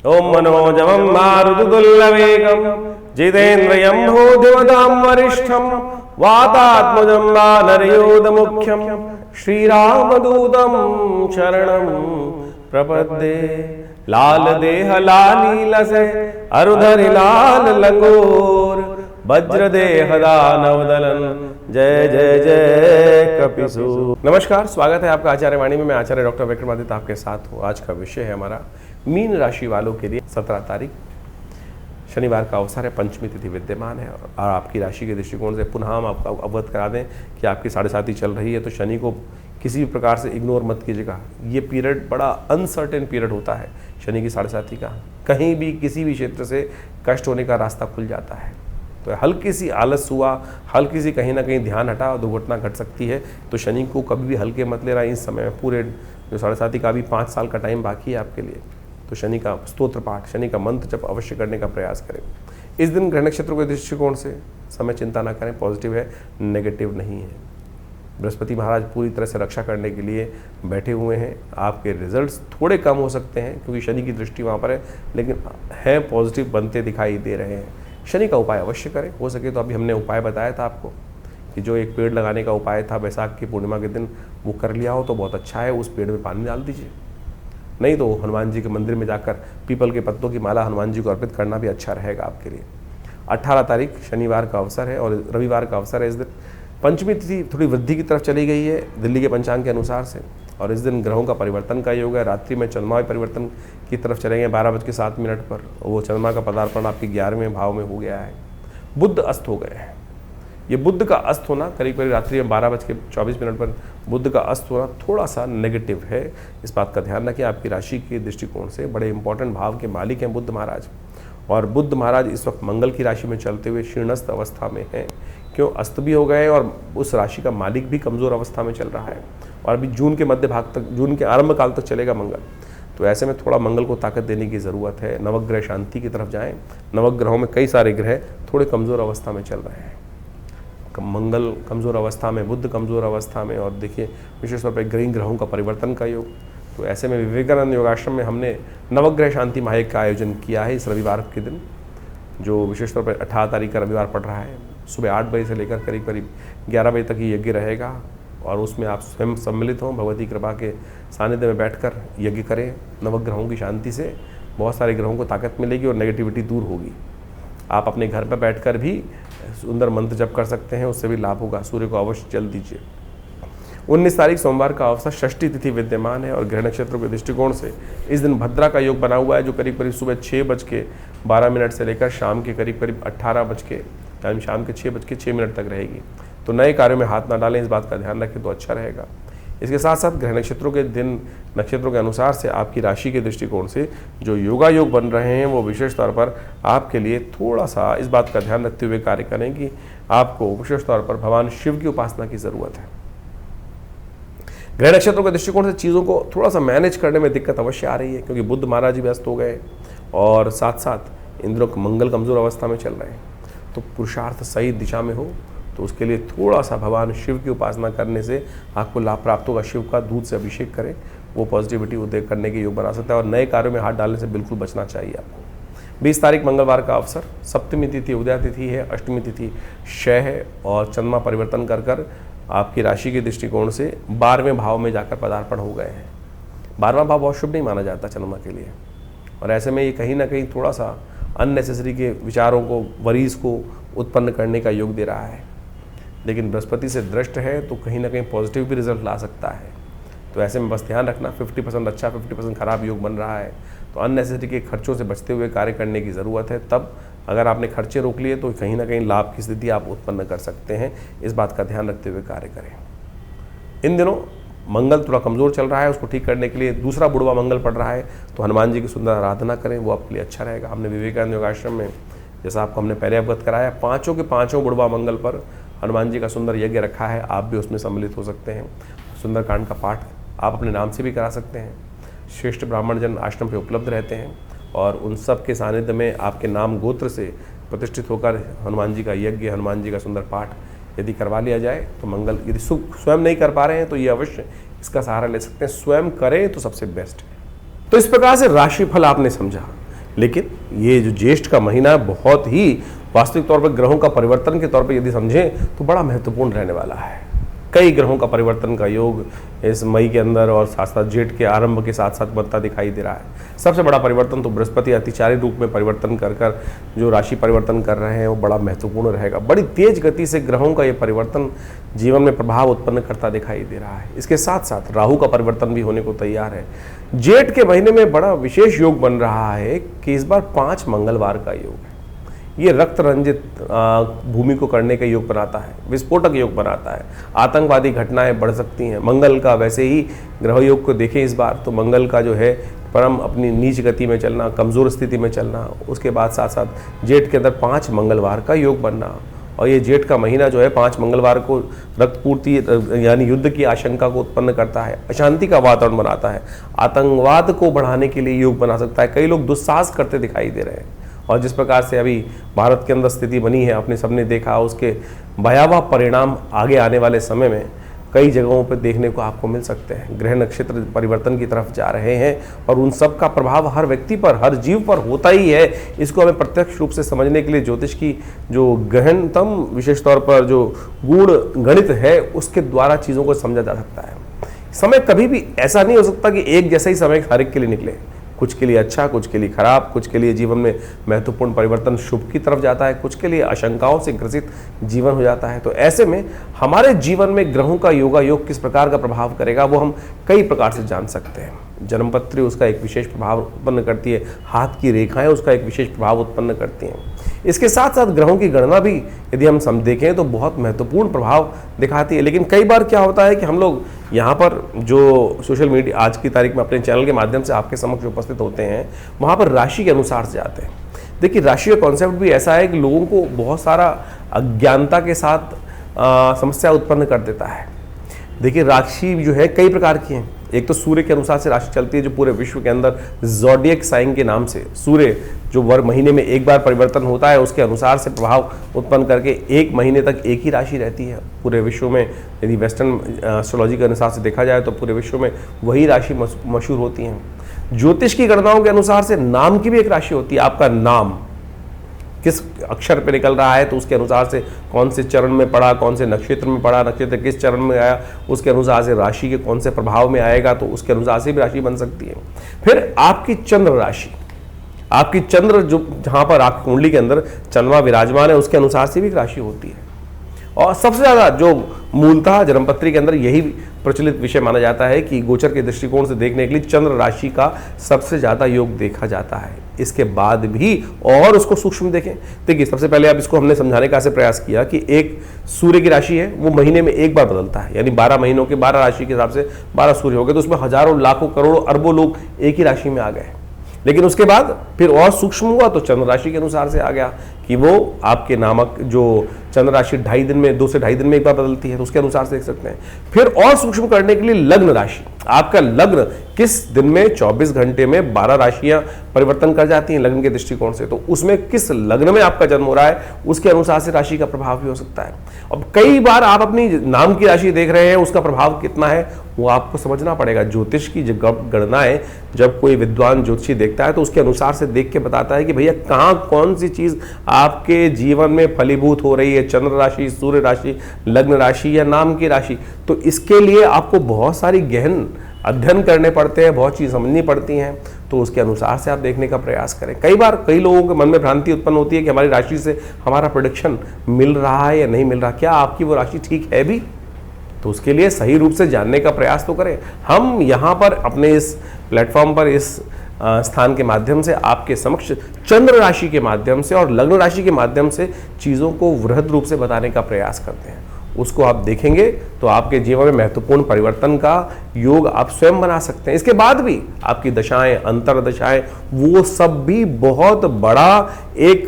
ओम मनोजवं मारुततुल्यवेगं जितेन्द्रियं भूतिमतां वरिष्ठं वातात्मजं वानरयोधमुख्यं श्रीरामदूतं शरणं प्रपद्ये। लाल देह लालीलसे अरुधरि लाल लंगोर वज्रदेह दानवदलन जय जय जय कपिसूर। नमस्कार, स्वागत है आपका आचार्य वाणी में। मैं आचार्य डॉक्टर विक्रमादित्य आपके साथ हूँ। आज का विषय है हमारा मीन राशि वालों के लिए 17 तारीख शनिवार का अवसर है, पंचमी तिथि विद्यमान है और आपकी राशि के दृष्टिकोण से पुनः हम आपको अवगत करा दें कि आपकी 7.5 चल रही है, तो शनि को किसी भी प्रकार से इग्नोर मत कीजिएगा। ये पीरियड बड़ा अनसर्टेन पीरियड होता है शनि की 7.5 का। कहीं भी किसी भी क्षेत्र से कष्ट होने का रास्ता खुल जाता है, तो हल्की सी आलस हुआ, हल्की सी कहीं ना कहीं ध्यान हटा और दुर्घटना घट सकती है। तो शनि को कभी भी हल्के मत लेना इस समय में। पूरे जो 7.5 का भी 5 साल का टाइम बाकी है आपके लिए, तो शनि का स्तोत्र पाठ, शनि का मंत्र जप अवश्य करने का प्रयास करें। इस दिन ग्रह नक्षत्रों के दृष्टिकोण से समय चिंता ना करें, पॉजिटिव है, नेगेटिव नहीं है। बृहस्पति महाराज पूरी तरह से रक्षा करने के लिए बैठे हुए हैं। आपके रिजल्ट्स थोड़े कम हो सकते हैं क्योंकि शनि की दृष्टि वहाँ पर है, लेकिन है पॉजिटिव बनते दिखाई दे रहे हैं। शनि का उपाय अवश्य करें, हो सके तो अभी हमने उपाय बताया था आपको कि जो एक पेड़ लगाने का उपाय था बैसाख की पूर्णिमा के दिन, वो कर लिया हो तो बहुत अच्छा है। उस पेड़ में पानी डाल दीजिए, नहीं तो हनुमान जी के मंदिर में जाकर पीपल के पत्तों की माला हनुमान जी को अर्पित करना भी अच्छा रहेगा आपके लिए। 18 तारीख शनिवार का अवसर है और रविवार का अवसर है। इस दिन पंचमी तिथि थोड़ी वृद्धि की तरफ चली गई है दिल्ली के पंचांग के अनुसार से, और इस दिन ग्रहों का परिवर्तन का योग है। रात्रि में चंद्रमा परिवर्तन की तरफ चलेंगे 12:07 पर। वो चंद्रमा का पदार्पण आपके 11वें भाव में हो गया है। बुध अस्त हो गए हैं। ये बुध का अस्त होना करीब रात्रि में 12:24 पर बुध का अस्त होना थोड़ा सा नेगेटिव है। इस बात का ध्यान रखें। आपकी राशि के दृष्टिकोण से बड़े इंपॉर्टेंट भाव के मालिक हैं बुध महाराज, और बुध महाराज इस वक्त मंगल की राशि में चलते हुए क्षीणस्थ अवस्था में हैं। क्यों अस्त भी हो गए और उस राशि का मालिक भी कमज़ोर अवस्था में चल रहा है, और अभी जून के मध्य भाग तक, जून के आरंभ काल तक चलेगा मंगल। तो ऐसे में थोड़ा मंगल को ताकत देने की ज़रूरत है। नवग्रह शांति की तरफ जाएं। नवग्रहों में कई सारे ग्रह थोड़े कमज़ोर अवस्था में चल रहे हैं। मंगल कमज़ोर अवस्था में, बुध कमज़ोर अवस्था में, और देखिए विशेष तौर पर ग्रहों का परिवर्तन का योग। तो ऐसे में विवेकानंद योगाश्रम में हमने नवग्रह शांति महायज्ञ का आयोजन किया है इस रविवार के दिन, जो विशेष तौर पर 18 तारीख का रविवार पड़ रहा है। सुबह 8 बजे से लेकर करीब 11 बजे तक ये यज्ञ रहेगा, और उसमें आप स्वयं सम्मिलित हों। भगवती कृपा के सानिध्य में बैठकर यज्ञ करें। नवग्रहों की शांति से बहुत सारे ग्रहों को ताकत मिलेगी और नेगेटिविटी दूर होगी। आप अपने घर पर बैठकर भी सुंदर मंत्र जप कर सकते हैं, उससे भी लाभ होगा। सूर्य को अवश्य जल दीजिए। 19 तारीख सोमवार का अवसर, षष्ठी तिथि विद्यमान है, और ग्रह नक्षत्रों के दृष्टिकोण से इस दिन भद्रा का योग बना हुआ है, जो करीब सुबह 6:12 से लेकर शाम के करीब 18 यानी शाम के 6:06 तक रहेगी। तो नए कार्यों में हाथ ना डालें, इस बात का ध्यान रखें तो अच्छा रहेगा। इसके साथ साथ ग्रह नक्षत्रों के दिन, नक्षत्रों के अनुसार से आपकी राशि के दृष्टिकोण से जो योगा योग बन रहे हैं, वो विशेष तौर पर आपके लिए थोड़ा सा इस बात का ध्यान रखते हुए कार्य करें कि आपको विशेष तौर पर भगवान शिव की उपासना की ज़रूरत है। ग्रह नक्षत्रों के दृष्टिकोण से चीज़ों को थोड़ा सा मैनेज करने में दिक्कत अवश्य आ रही है, क्योंकि बुध महाराज भी व्यस्त हो गए और साथ साथ इंद्र मंगल कमज़ोर अवस्था में चल रहे हैं। तो पुरुषार्थ सही दिशा में हो तो उसके लिए थोड़ा सा भगवान शिव की उपासना करने से आपको लाभ प्राप्त होगा। शिव का दूध से अभिषेक करें, वो पॉजिटिविटी उदय करने के योग बना सकता है, और नए कार्यों में हाथ डालने से बिल्कुल बचना चाहिए आपको। 20 तारीख मंगलवार का अवसर, सप्तमी तिथि उदय तिथि है, अष्टमी तिथि क्षय है, और चंद्रमा परिवर्तन कर आपकी राशि के दृष्टिकोण से 12वें भाव में जाकर पदार्पण हो गए हैं। 12वां भाव बहुत शुभ नहीं माना जाता चंद्रमा के लिए, और ऐसे में ये कहीं ना कहीं थोड़ा सा अननेसेसरी के विचारों को, वरीज को उत्पन्न करने का योग दे रहा है। लेकिन बृहस्पति से दृष्ट है तो कहीं ना कहीं पॉजिटिव भी रिजल्ट ला सकता है। तो ऐसे में बस ध्यान रखना, 50% अच्छा 50% खराब योग बन रहा है, तो अननेसेसरी के खर्चों से बचते हुए कार्य करने की ज़रूरत है। तब अगर आपने खर्चे रोक लिए तो कहीं ना कहीं लाभ की स्थिति आप उत्पन्न कर सकते हैं। इस बात का ध्यान रखते हुए कार्य करें। इन दिनों मंगल थोड़ा कमज़ोर चल रहा है, उसको ठीक करने के लिए दूसरा बुढ़वा मंगल पड़ रहा है, तो हनुमान जी की सुंदर आराधना करें, वो आपके लिए अच्छा रहेगा। हमने विवेकानंद योगाश्रम में, जैसा आपको हमने पहले अवगत कराया, 5 के 5 बुढ़वा मंगल पर हनुमान जी का सुंदर यज्ञ रखा है। आप भी उसमें सम्मिलित हो सकते हैं। सुंदरकांड का पाठ आप अपने नाम से भी करा सकते हैं। श्रेष्ठ ब्राह्मण जन आश्रम पे उपलब्ध रहते हैं, और उन सब के सानिध्य में आपके नाम गोत्र से प्रतिष्ठित होकर हनुमान जी का यज्ञ, हनुमान जी का सुंदर पाठ यदि करवा लिया जाए तो मंगल। यदि स्वयं नहीं कर पा रहे हैं तो ये अवश्य इसका सहारा ले सकते हैं। स्वयं करें तो सबसे बेस्ट है। तो इस प्रकार से राशिफल आपने समझा। लेकिन ये जो ज्येष्ठ का महीना बहुत ही वास्तविक तौर पर ग्रहों का परिवर्तन के तौर पर यदि समझें तो बड़ा महत्वपूर्ण रहने वाला है। कई ग्रहों का परिवर्तन का योग इस मई के अंदर और साथ साथ जेठ के आरंभ के साथ साथ बनता दिखाई दे रहा है। सबसे बड़ा परिवर्तन तो बृहस्पति अतिचारी रूप में परिवर्तन कर जो राशि परिवर्तन कर रहे हैं वो बड़ा महत्वपूर्ण रहेगा। बड़ी तेज गति से ग्रहों का ये परिवर्तन जीवन में प्रभाव उत्पन्न करता दिखाई दे रहा है। इसके साथ साथ राहु का परिवर्तन भी होने को तैयार है। जेठ के महीने में बड़ा विशेष योग बन रहा है कि इस बार 5 मंगलवार का योग है। ये रक्त रंजित भूमि को करने का योग बनाता है, विस्फोटक योग बनाता है। आतंकवादी घटनाएं बढ़ सकती हैं। मंगल का वैसे ही ग्रह योग को देखें इस बार तो मंगल का जो है परम अपनी नीच गति में चलना, कमज़ोर स्थिति में चलना, उसके बाद साथ साथ जेठ के अंदर 5 मंगलवार का योग बनना। और ये जेठ का महीना जो है 5 मंगलवार को रक्तपूर्ति यानी युद्ध की आशंका को उत्पन्न करता है, अशांति का वातावरण बनाता है, आतंकवाद को बढ़ाने के लिए योग बना सकता है। कई लोग दुस्साहस करते दिखाई दे रहे हैं और जिस प्रकार से अभी भारत के अंदर स्थिति बनी है अपने सबने देखा, उसके भयावह परिणाम आगे आने वाले समय में कई जगहों पर देखने को आपको मिल सकते हैं। ग्रह नक्षत्र परिवर्तन की तरफ जा रहे हैं और उन सब का प्रभाव हर व्यक्ति पर, हर जीव पर होता ही है। इसको हमें प्रत्यक्ष रूप से समझने के लिए ज्योतिष की जो गहनतम विशेष तौर पर जो गूढ़ गणित है उसके द्वारा चीज़ों को समझा जा सकता है। समय कभी भी ऐसा नहीं हो सकता कि एक जैसा ही समय हर एक के लिए निकले। कुछ के लिए अच्छा, कुछ के लिए खराब, कुछ के लिए जीवन में महत्वपूर्ण परिवर्तन शुभ की तरफ जाता है, कुछ के लिए आशंकाओं से ग्रसित जीवन हो जाता है। तो ऐसे में हमारे जीवन में ग्रहों का योगा योग किस प्रकार का प्रभाव करेगा वो हम कई प्रकार से जान सकते हैं। जन्मपत्री उसका एक विशेष प्रभाव उत्पन्न करती है, हाथ की रेखाएं उसका एक विशेष प्रभाव उत्पन्न करती हैं। इसके साथ साथ ग्रहों की गणना भी यदि हम देखें तो बहुत महत्वपूर्ण प्रभाव दिखाती है। लेकिन कई बार क्या होता है कि हम लोग यहाँ पर जो सोशल मीडिया आज की तारीख में अपने चैनल के माध्यम से आपके समक्ष उपस्थित होते हैं वहाँ पर राशि के अनुसार से जाते हैं। देखिए राशि का कॉन्सेप्ट भी ऐसा है कि लोगों को बहुत सारा अज्ञानता के साथ समस्या उत्पन्न कर देता है। देखिए राशि जो है कई प्रकार की हैं। एक तो सूर्य के अनुसार से राशि चलती है जो पूरे विश्व के अंदर ज़ोडिएक साइन के नाम से सूर्य जो महीने में एक बार परिवर्तन होता है उसके अनुसार से प्रभाव उत्पन्न करके 1 महीने तक एक ही राशि रहती है पूरे विश्व में। यदि वेस्टर्न एस्ट्रोलॉजी के अनुसार से देखा जाए तो पूरे विश्व में वही राशि मशहूर होती हैं। ज्योतिष की गणनाओं के अनुसार से नाम की भी एक राशि होती है। आपका नाम किस अक्षर पे निकल रहा है तो उसके अनुसार से कौन से चरण में पड़ा, कौन से नक्षत्र में पड़ा, नक्षत्र किस चरण में आया उसके अनुसार से राशि के कौन से प्रभाव में आएगा तो उसके अनुसार से भी राशि बन सकती है। फिर आपकी चंद्र राशि, आपकी चंद्र जो जहाँ पर आपकी कुंडली के अंदर चंद्रमा विराजमान है उसके अनुसार से भी एक राशि होती है। और सबसे ज़्यादा जो मूलतः जन्मपत्री के अंदर यही प्रचलित विषय माना जाता है कि गोचर के दृष्टिकोण से देखने के लिए चंद्र राशि का सबसे ज़्यादा योग देखा जाता है। इसके बाद भी और उसको सूक्ष्म देखें। देखिए सबसे पहले आप इसको हमने समझाने का प्रयास किया कि एक सूर्य की राशि है वो महीने में एक बार बदलता है, यानी 12 महीनों के 12 राशि के हिसाब से 12 सूर्य हो गए तो उसमें हजारों लाखों करोड़ों अरबों लोग एक ही राशि में आ गए। लेकिन उसके बाद फिर और सूक्ष्म हुआ तो चंद्र राशि के अनुसार से आ गया कि वो आपके नामक जो चंद्र राशि 2.5 दिन में 2 से 2.5 दिन में एक बार बदलती है तो उसके अनुसार से देख सकते हैं। फिर और सूक्ष्म करने के लिए लग्न राशि, आपका लग्न किस दिन में 24 घंटे में 12 राशियां परिवर्तन कर जाती हैं लग्न के दृष्टिकोण से, तो उसमें किस लग्न में आपका जन्म हो रहा है उसके अनुसार से राशि का प्रभाव भी हो सकता है। अब कई बार आप अपनी नाम की राशि देख रहे हैं, उसका प्रभाव कितना है वो आपको समझना पड़ेगा। ज्योतिष की गणनाएं जब कोई विद्वान ज्योतिषी देखता है तो उसके अनुसार से देख के बताता है कि भैया कहाँ कौन सी चीज आपके जीवन में फलीभूत हो रही है, चंद्र राशि, सूर्य राशि, लग्न राशि या नाम की राशि। तो इसके लिए आपको बहुत सारी गहन अध्ययन करने पड़ते हैं, बहुत चीज़ समझनी पड़ती हैं, तो उसके अनुसार से आप देखने का प्रयास करें। कई बार कई लोगों के मन में भ्रांति उत्पन्न होती है कि हमारी राशि से हमारा प्रेडिक्शन मिल रहा है या नहीं मिल रहा, क्या आपकी वो राशि ठीक है भी, तो उसके लिए सही रूप से जानने का प्रयास तो करें। हम यहाँ पर अपने इस प्लेटफॉर्म पर इस स्थान के माध्यम से आपके समक्ष चंद्र राशि के माध्यम से और लग्न राशि के माध्यम से चीज़ों को वृहद रूप से बताने का प्रयास करते हैं। उसको आप देखेंगे तो आपके जीवन में महत्वपूर्ण परिवर्तन का योग आप स्वयं बना सकते हैं। इसके बाद भी आपकी दशाएं, अंतर दशाएं, वो सब भी बहुत बड़ा एक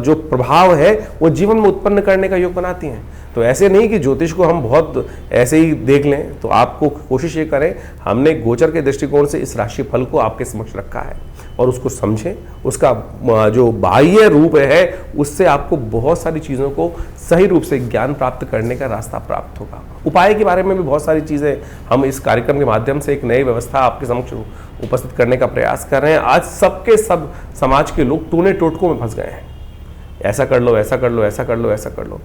जो प्रभाव है वो जीवन में उत्पन्न करने का योग बनाती हैं। तो ऐसे नहीं कि ज्योतिष को हम बहुत ऐसे ही देख लें, तो आपको कोशिश ये करें, हमने गोचर के दृष्टिकोण से इस राशि फल को आपके समक्ष रखा है और उसको समझें। उसका जो बाह्य रूप है उससे आपको बहुत सारी चीज़ों को सही रूप से ज्ञान प्राप्त करने का रास्ता प्राप्त होगा। उपाय के बारे में भी बहुत सारी चीज़ें हम इस कार्यक्रम के माध्यम से एक नई व्यवस्था आपके समक्ष उपस्थित करने का प्रयास कर रहे हैं। आज सबके सब समाज के लोग टूने टोटकों में फंस गए हैं, ऐसा कर लो, ऐसा कर लो, ऐसा कर लो, ऐसा कर लो।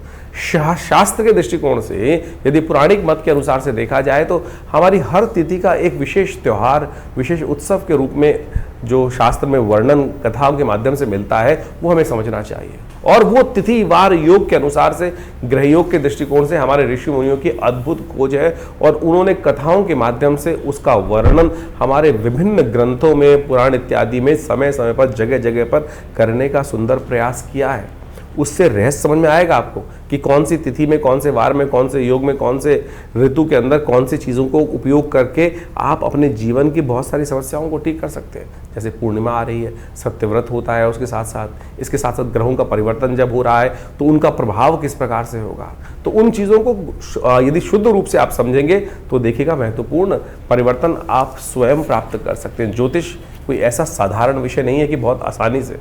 शास्त्र के दृष्टिकोण से यदि पौराणिक मत के अनुसार से देखा जाए तो हमारी हर तिथि का एक विशेष त्यौहार, विशेष उत्सव के रूप में जो शास्त्र में वर्णन कथाओं के माध्यम से मिलता है वो हमें समझना चाहिए। और वो तिथि वार योग के अनुसार से, ग्रह योग के दृष्टिकोण से हमारे ऋषि मुनियों की अद्भुत खोज है और उन्होंने कथाओं के माध्यम से उसका वर्णन हमारे विभिन्न ग्रंथों में, पुराण इत्यादि में समय समय पर, जगह जगह पर करने का सुंदर प्रयास किया है। उससे रहस्य समझ में आएगा आपको कि कौन सी तिथि में, कौन से वार में, कौन से योग में, कौन से ऋतु के अंदर कौन सी चीज़ों को उपयोग करके आप अपने जीवन की बहुत सारी समस्याओं को ठीक कर सकते हैं। जैसे पूर्णिमा आ रही है, सत्यव्रत होता है, उसके साथ साथ इसके साथ साथ ग्रहों का परिवर्तन जब हो रहा है तो उनका प्रभाव किस प्रकार से होगा। तो उन चीज़ों को यदि शुद्ध रूप से आप समझेंगे तो देखिएगा महत्वपूर्ण परिवर्तन आप स्वयं प्राप्त कर सकते हैं। ज्योतिष कोई ऐसा साधारण विषय नहीं है कि बहुत आसानी से,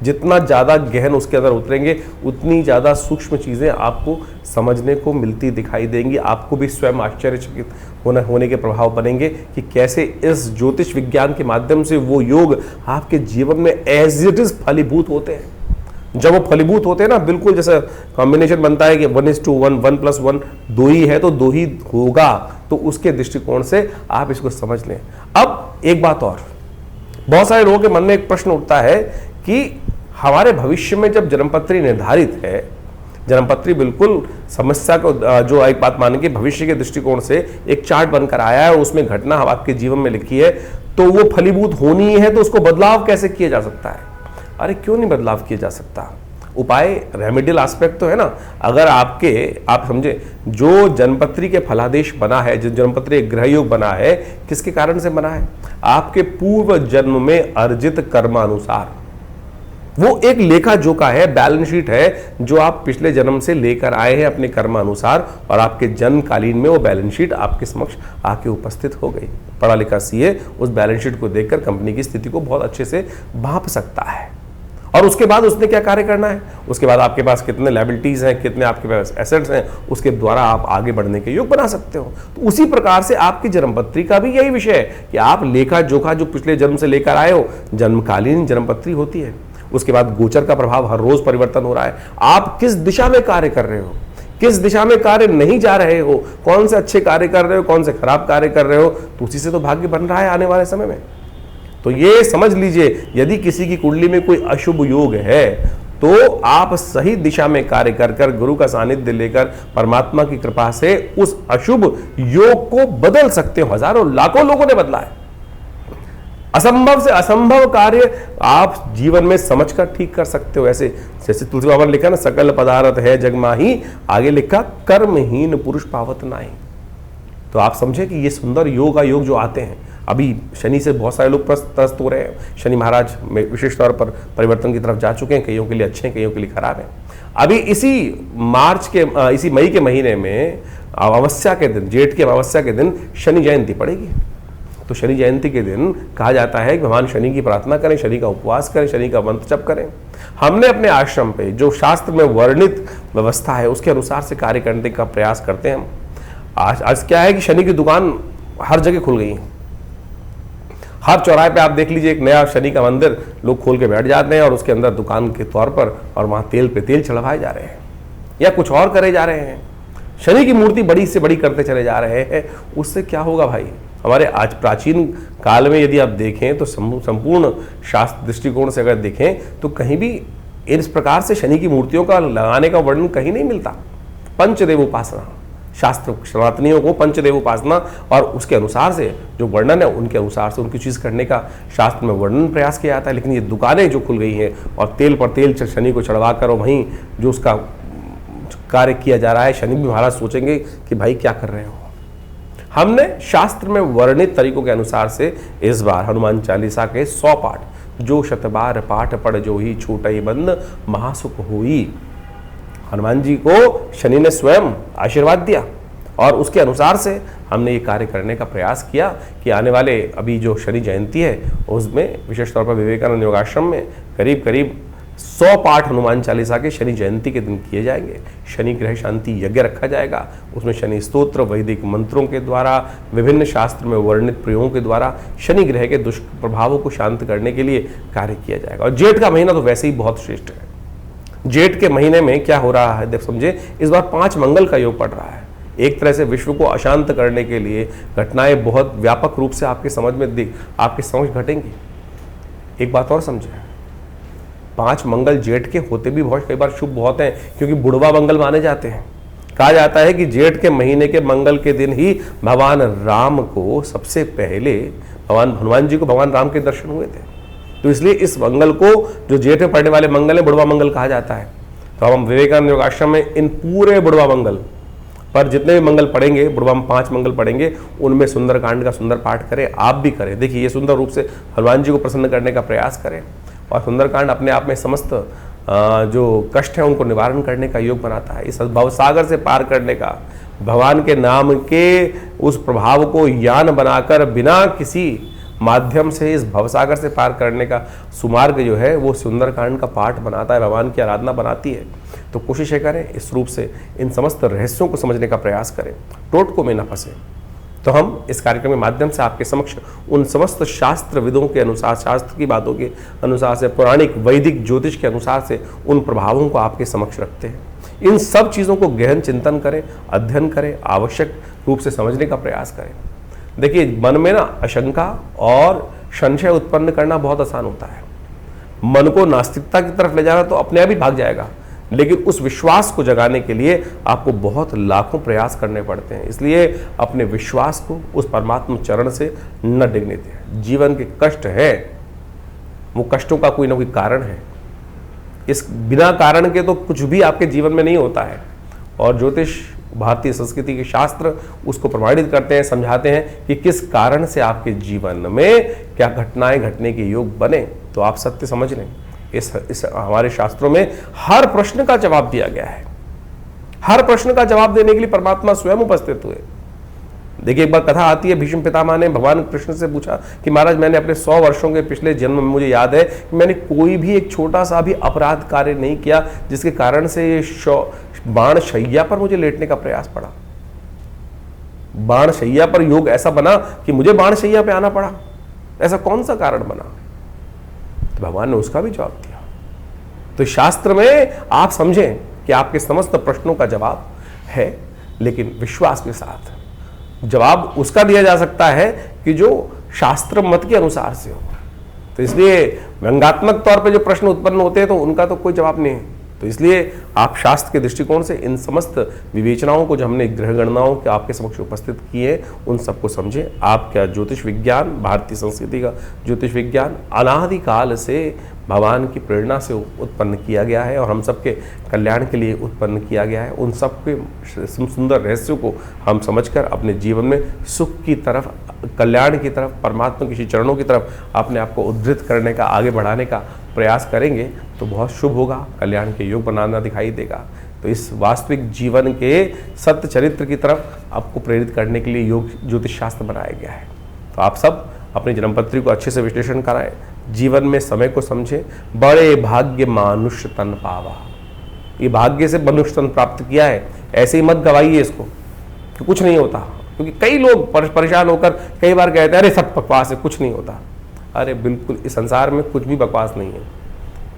जितना ज़्यादा गहन उसके अंदर उतरेंगे उतनी ज़्यादा सूक्ष्म चीज़ें आपको समझने को मिलती दिखाई देंगी। आपको भी स्वयं आश्चर्यचकित होने के प्रभाव बनेंगे कि कैसे इस ज्योतिष विज्ञान के माध्यम से वो योग आपके जीवन में एज इट इज फलीभूत होते हैं। जब वो फलीभूत होते हैं ना, बिल्कुल जैसा कॉम्बिनेशन बनता है कि 1:1, 1+1 2 ही है तो 2 ही होगा, तो उसके दृष्टिकोण से आप इसको समझ लें। अब एक बात और, बहुत सारे लोगों के मन में एक प्रश्न उठता है कि हमारे भविष्य में जब जन्मपत्री निर्धारित है, जन्मपत्री बिल्कुल समस्या को जो एक बात मानेंगे भविष्य के दृष्टिकोण से एक चार्ट बनकर आया है और उसमें घटना आपके जीवन में लिखी है, तो वो फलीभूत होनी है, तो उसको बदलाव कैसे किया जा सकता है? अरे क्यों नहीं बदलाव किया जा सकता? उपाय रेमेडियल एस्पेक्ट तो है ना। अगर आप समझे, जो जन्मपत्री के फलादेश बना है, जो जन्मपत्री ग्रह योग बना है, किसके कारण से बना है? आपके पूर्व जन्म में अर्जित कर्मानुसार। वो एक लेखा जोखा है, बैलेंस शीट है जो आप पिछले जन्म से लेकर आए हैं अपने कर्मानुसार, और आपके जन्मकालीन में वो बैलेंस शीट आपके समक्ष आके उपस्थित हो गई। पढ़ा लिखा सीए उस बैलेंस शीट को देखकर कंपनी की स्थिति को बहुत अच्छे से भांप सकता है। और उसके बाद उसने क्या कार्य करना है, उसके बाद आपके पास कितने लायबिलिटीज हैं, कितने आपके पास एसेट्स हैं, उसके द्वारा आप आगे बढ़ने के योग बना सकते हो। तो उसी प्रकार से आपकी जन्मपत्री का भी यही विषय है कि आप लेखा जोखा जो पिछले जन्म से लेकर आए हो, जन्मकालीन जन्मपत्री होती है। उसके बाद गोचर का प्रभाव, हर रोज परिवर्तन हो रहा है। आप किस दिशा में कार्य कर रहे हो, किस दिशा में कार्य नहीं जा रहे हो, कौन से अच्छे कार्य कर रहे हो, कौन से खराब कार्य कर रहे हो, तो उसी से तो भाग्य बन रहा है आने वाले समय में। तो ये समझ लीजिए, यदि किसी की कुंडली में कोई अशुभ योग है तो आप सही दिशा में कार्य कर कर, गुरु का सानिध्य लेकर, परमात्मा की कृपा से उस अशुभ योग को बदल सकते हो। हजारों लाखों लोगों ने बदला है। असंभव से असंभव कार्य आप जीवन में समझकर ठीक कर सकते हो। ऐसे जैसे तुलसी बाबा ने लिखा ना, सकल पदार्थ है जग माही, आगे लिखा कर्महीन पुरुष पावत नाही। तो आप समझे कि ये सुंदर योग जो आते हैं, अभी शनि से बहुत सारे लोग त्रस्त हो रहे हैं। शनि महाराज विशेष तौर पर परिवर्तन की तरफ जा चुके हैं, कईयों के लिए अच्छे हैं, कईयों के लिए खराब हैं। अभी इसी मई के महीने में अमावस्या के दिन, जेठ की अमावस्या के दिन शनि जयंती पड़ेगी। तो शनि जयंती के दिन कहा जाता है कि भगवान शनि की प्रार्थना करें, शनि का उपवास करें, शनि का मंत्र जप करें। हमने अपने आश्रम पे जो शास्त्र में वर्णित व्यवस्था है उसके अनुसार से कार्य करने का प्रयास करते हैं हम। आज क्या है कि शनि की दुकान हर जगह खुल गई है। हर चौराहे पे आप देख लीजिए एक नया शनि का मंदिर लोग खोल के बैठ जाते हैं और उसके अंदर दुकान के तौर पर, और वहां तेल पे तेल चढ़वाए जा रहे हैं या कुछ और करे जा रहे हैं। शनि की मूर्ति बड़ी से बड़ी करते चले जा रहे हैं। उससे क्या होगा भाई? हमारे आज प्राचीन काल में यदि आप देखें तो संपूर्ण शास्त्र दृष्टिकोण से अगर देखें तो कहीं भी इस प्रकार से शनि की मूर्तियों का लगाने का वर्णन कहीं नहीं मिलता। पंचदेव उपासना, शास्त्र सनातनियों को पंचदेव उपासना और उसके अनुसार से जो वर्णन है उनके अनुसार से उनकी चीज़ करने का शास्त्र में वर्णन प्रयास किया जाता है। लेकिन ये दुकानें जो खुल गई हैं और तेल पर तेल शनि को चढ़वा कर, और वहीं जो उसका कार्य किया जा रहा है, शनि भी महाराज सोचेंगे कि भाई क्या कर रहे हो। हमने शास्त्र में वर्णित तरीकों के अनुसार से इस बार हनुमान चालीसा के 100 पाठ, जो शतबार पाठ पढ़ जो ही छूटई बंद महासुख हुई, हनुमान जी को शनि ने स्वयं आशीर्वाद दिया और उसके अनुसार से हमने ये कार्य करने का प्रयास किया कि आने वाले अभी जो शनि जयंती है उसमें विशेष तौर पर विवेकानंद योगाश्रम में करीब करीब 100 पाठ हनुमान चालीसा के शनि जयंती के दिन किए जाएंगे। शनि ग्रह शांति यज्ञ रखा जाएगा, उसमें शनि स्तोत्र वैदिक मंत्रों के द्वारा, विभिन्न शास्त्र में वर्णित प्रयोगों के द्वारा शनि ग्रह के दुष्प्रभावों को शांत करने के लिए कार्य किया जाएगा। और जेठ का महीना तो वैसे ही बहुत श्रेष्ठ है। जेठ के महीने में क्या हो रहा है, देख समझे, इस बार 5 मंगल का योग पड़ रहा है। एक तरह से विश्व को अशांत करने के लिए घटनाएं बहुत व्यापक रूप से आपके समझ घटेंगी। एक बात और समझे, 5 मंगल जेठ के होते भी बहुत कई बार शुभ बहुत हैं, क्योंकि बुढ़वा मंगल माने जाते हैं। कहा जाता है कि जेठ के महीने के मंगल के दिन ही भगवान राम को सबसे पहले भगवान हनुमान जी को भगवान राम के दर्शन हुए थे। तो इसलिए इस मंगल को, जो जेठ में पड़ने वाले मंगल है, बुढ़वा मंगल कहा जाता है। तो हम विवेकानंद योगाश्रम में इन पूरे बुढ़वा मंगल पर जितने भी मंगल पढ़ेंगे, बुढ़वा में 5 मंगल पढ़ेंगे, उनमें सुंदरकांड का सुंदर पाठ करें। आप भी करें। देखिए, ये सुंदर रूप से हनुमान जी को प्रसन्न करने का प्रयास करें। और सुंदरकांड अपने आप में समस्त जो कष्ट है उनको निवारण करने का योग बनाता है। इस भवसागर से पार करने का, भगवान के नाम के उस प्रभाव को यान बनाकर बिना किसी माध्यम से इस भवसागर से पार करने का सुमार्ग जो है वो सुंदरकांड का पाठ बनाता है, भगवान की आराधना बनाती है। तो कोशिश करें इस रूप से इन समस्त रहस्यों को समझने का प्रयास करें, टोटकों में न फंसे। तो हम इस कार्यक्रम के माध्यम से आपके समक्ष उन समस्त शास्त्र विदों के अनुसार, शास्त्र की बातों के अनुसार से, पौराणिक वैदिक ज्योतिष के अनुसार से उन प्रभावों को आपके समक्ष रखते हैं। इन सब चीज़ों को गहन चिंतन करें, अध्ययन करें, आवश्यक रूप से समझने का प्रयास करें। देखिए, मन में ना अशंका और संशय उत्पन्न करना बहुत आसान होता है। मन को नास्तिकता की तरफ ले जाना तो अपने आप ही भाग जाएगा, लेकिन उस विश्वास को जगाने के लिए आपको बहुत लाखों प्रयास करने पड़ते हैं। इसलिए अपने विश्वास को उस परमात्मा चरण से न डिगने दें। जीवन के कष्ट है, वो कष्टों का कोई ना कोई कारण है। इस बिना कारण के तो कुछ भी आपके जीवन में नहीं होता है। और ज्योतिष, भारतीय संस्कृति के शास्त्र उसको प्रमाणित करते हैं, समझाते हैं कि किस कारण से आपके जीवन में क्या घटनाएं घटने के योग बने। तो आप सत्य समझ लें, इस हमारे शास्त्रों में हर प्रश्न का जवाब दिया गया है। हर प्रश्न का जवाब देने के लिए परमात्मा स्वयं उपस्थित हुए। देखिए, एक बार कथा आती है, भीष्म पितामह ने भगवान कृष्ण से पूछा कि महाराज, मैंने अपने 100 वर्षों के पिछले जन्म में मुझे याद है कि मैंने कोई भी एक छोटा सा भी अपराध कार्य नहीं किया जिसके कारण से ये बाण शैया पर मुझे लेटने का प्रयास पड़ा। बाण शैया पर योग ऐसा बना कि मुझे बाण शैया पे आना पड़ा। ऐसा कौन सा कारण बना? तो भगवान ने उसका भी जवाब दिया। तो शास्त्र में आप समझें कि आपके समस्त प्रश्नों का जवाब है, लेकिन विश्वास के साथ। जवाब उसका दिया जा सकता है कि जो शास्त्र मत के अनुसार से हो। तो इसलिए व्यंग्यात्मक तौर पे जो प्रश्न उत्पन्न होते हैं तो उनका तो कोई जवाब नहीं है। तो इसलिए आप शास्त्र के दृष्टिकोण से इन समस्त विवेचनाओं को जो हमने ग्रह गणनाओं के आपके समक्ष उपस्थित किए उन सबको समझें। आपका ज्योतिष विज्ञान, भारतीय संस्कृति का ज्योतिष विज्ञान अनादिकाल से भगवान की प्रेरणा से उत्पन्न किया गया है और हम सबके कल्याण के लिए उत्पन्न किया गया है। उन सब के सुंदर रहस्यों को हम समझकर अपने जीवन में सुख की तरफ, कल्याण की तरफ, परमात्मा के चरणों की तरफ अपने आप को उद्धृत करने का, आगे बढ़ाने का प्रयास करेंगे तो बहुत शुभ होगा, कल्याण के योग बनाना दिखाई देगा। तो इस वास्तविक जीवन के सत्य चरित्र की तरफ आपको प्रेरित करने के लिए योग ज्योतिष शास्त्र बनाया गया है। तो आप सब अपनी जन्मपत्री को अच्छे से विश्लेषण कराएं, जीवन में समय को समझें। बड़े भाग्य मानुष्य तन पावा, ये भाग्य से मनुष्य तन प्राप्त किया है, ऐसे ही मत गवाइए इसको कि कुछ नहीं होता। क्योंकि कई लोग परेशान होकर कई बार कहते हैं अरे सब बकवास है, कुछ नहीं होता। अरे बिल्कुल, इस संसार में कुछ भी बकवास नहीं है।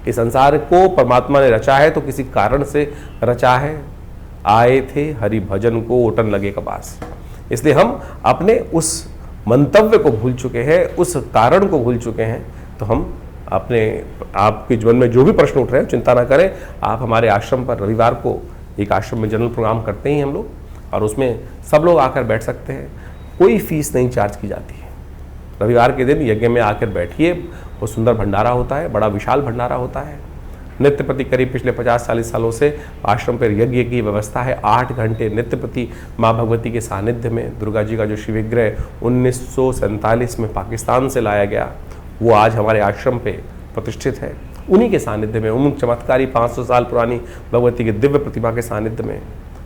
इस संसार को परमात्मा ने रचा है तो किसी कारण से रचा है। आए थे हरि भजन को ओटन लगे कपास। इसलिए हम अपने उस मंतव्य को भूल चुके हैं, उस कारण को भूल चुके हैं। तो हम अपने आपके जीवन में जो भी प्रश्न उठ रहे हैं चिंता ना करें। आप हमारे आश्रम पर रविवार को एक आश्रम में जनरल प्रोग्राम करते ही हम लोग, और उसमें सब लोग आकर बैठ सकते हैं। कोई फीस नहीं चार्ज की जाती है। रविवार के दिन यज्ञ में आकर बैठिए, वो सुंदर भंडारा होता है, बड़ा विशाल भंडारा होता है। नित्य प्रति करीब पिछले 50-40 सालों से आश्रम पर यज्ञ की व्यवस्था है। 8 घंटे नित्य प्रति माँ भगवती के सानिध्य में दुर्गा जी का जो शिवविग्रह 1947 में पाकिस्तान से लाया गया, वो आज हमारे आश्रम पे प्रतिष्ठित है। उन्हीं के सानिध्य में, उन चमत्कारी 500 साल पुरानी भगवती के दिव्य प्रतिमा के सानिध्य में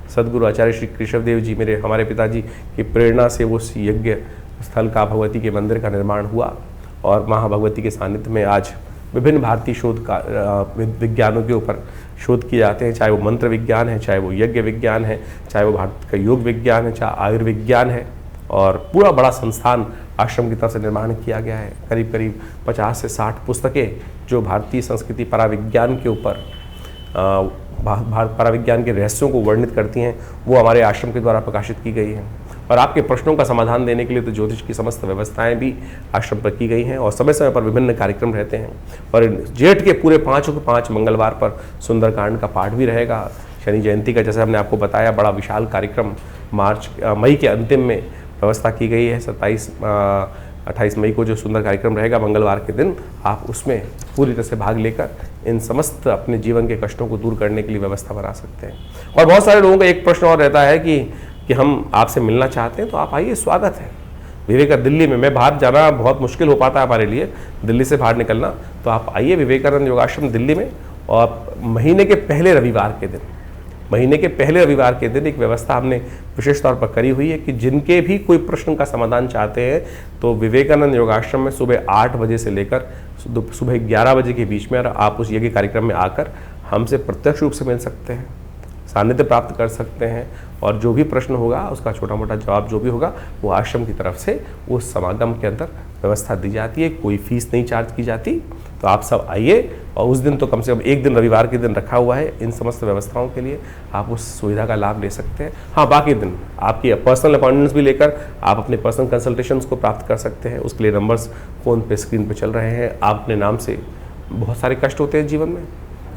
सदगुरु आचार्य श्री केशवदेव जी, हमारे पिताजी की प्रेरणा से उस यज्ञ स्थल का, भगवती के मंदिर का निर्माण हुआ। और माँ भगवती के सानिध्य में आज विभिन्न भारतीय शोध का विज्ञानों के ऊपर शोध किए जाते हैं, चाहे वो मंत्र विज्ञान है, चाहे वो यज्ञ विज्ञान है, चाहे वो भारत का योग विज्ञान है, चाहे आयुर्विज्ञान है। और पूरा बड़ा संस्थान आश्रम की तरफ से निर्माण किया गया है। करीब करीब 50 से 60 पुस्तकें जो भारतीय संस्कृति पराविज्ञान के ऊपर भारत पराविज्ञान के रहस्यों को वर्णित करती हैं, वो हमारे आश्रम के द्वारा प्रकाशित की गई हैं। और आपके प्रश्नों का समाधान देने के लिए तो ज्योतिष की समस्त व्यवस्थाएं भी आश्रम पर की गई हैं और समय समय पर विभिन्न कार्यक्रम रहते हैं। और जेठ के पूरे 5 मंगलवार पर सुंदरकांड का पाठ भी रहेगा। शनि जयंती का, जैसे हमने आपको बताया, बड़ा विशाल कार्यक्रम मई के अंतिम में व्यवस्था की गई है। 28 मई को जो सुंदर कार्यक्रम रहेगा मंगलवार के दिन, आप उसमें पूरी तरह से भाग लेकर इन समस्त अपने जीवन के कष्टों को दूर करने के लिए व्यवस्था बना सकते हैं। और बहुत सारे लोगों का एक प्रश्न और रहता है कि हम आपसे मिलना चाहते हैं, तो आप आइए, स्वागत है। विवेकानंद दिल्ली में, मैं बाहर जाना बहुत मुश्किल हो पाता है हमारे लिए, दिल्ली से बाहर निकलना, तो आप आइए विवेकानंद योगाश्रम दिल्ली में। और महीने के पहले रविवार के दिन एक व्यवस्था हमने विशेष तौर पर करी हुई है कि जिनके भी कोई प्रश्न का समाधान चाहते हैं, तो विवेकानंद योगाश्रम में सुबह 8 बजे से लेकर सुबह 11 बजे के बीच में आप उस यज्ञ कार्यक्रम में आकर हमसे प्रत्यक्ष रूप से मिल सकते हैं, सानिध्य प्राप्त कर सकते हैं। और जो भी प्रश्न होगा उसका छोटा मोटा जवाब जो भी होगा वो आश्रम की तरफ से उस समागम के अंदर व्यवस्था दी जाती है। कोई फीस नहीं चार्ज की जाती। तो आप सब आइए, और उस दिन तो कम से कम एक दिन रविवार के दिन रखा हुआ है इन समस्त व्यवस्थाओं के लिए, आप उस सुविधा का लाभ ले सकते हैं। हाँ, बाकी दिन आपकी पर्सनल अपॉइंटमेंट्स भी लेकर आप अपने पर्सनल कंसल्टेशंस को प्राप्त कर सकते हैं। उसके लिए नंबर्स फ़ोन पे स्क्रीन पे चल रहे हैं। आप अपने नाम से, बहुत सारे कष्ट होते हैं जीवन में,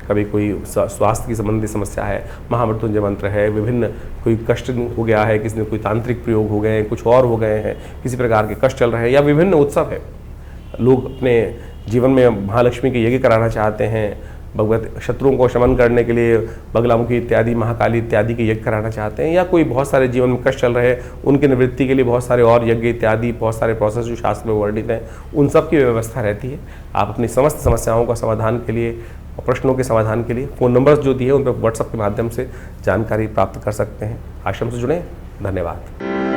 कभी कोई स्वास्थ्य की संबंधी समस्या है, महामृत्युंजय मंत्र है, विभिन्न कोई कष्ट हो गया है, किसी ने कोई तांत्रिक प्रयोग हो गए हैं, कुछ और हो गए हैं, किसी प्रकार के कष्ट चल रहे हैं, या विभिन्न उत्सव है, लोग अपने जीवन में महालक्ष्मी के यज्ञ कराना चाहते हैं, भगवत शत्रुओं को शमन करने के लिए बगलामुखी इत्यादि, महाकाली इत्यादि के यज्ञ कराना चाहते हैं, या कोई बहुत सारे जीवन में कष्ट चल रहे हैं उनकी निवृत्ति के लिए बहुत सारे और यज्ञ इत्यादि, बहुत सारे प्रोसेस जो शास्त्र में वर्णित हैं, उन सब की व्यवस्था रहती है। आप अपनी समस्त समस्याओं का समाधान के लिए, प्रश्नों के समाधान के लिए फ़ोन नंबर्स जो दिए उन पर व्हाट्सएप के माध्यम से जानकारी प्राप्त कर सकते हैं। आश्रम से जुड़ें। धन्यवाद।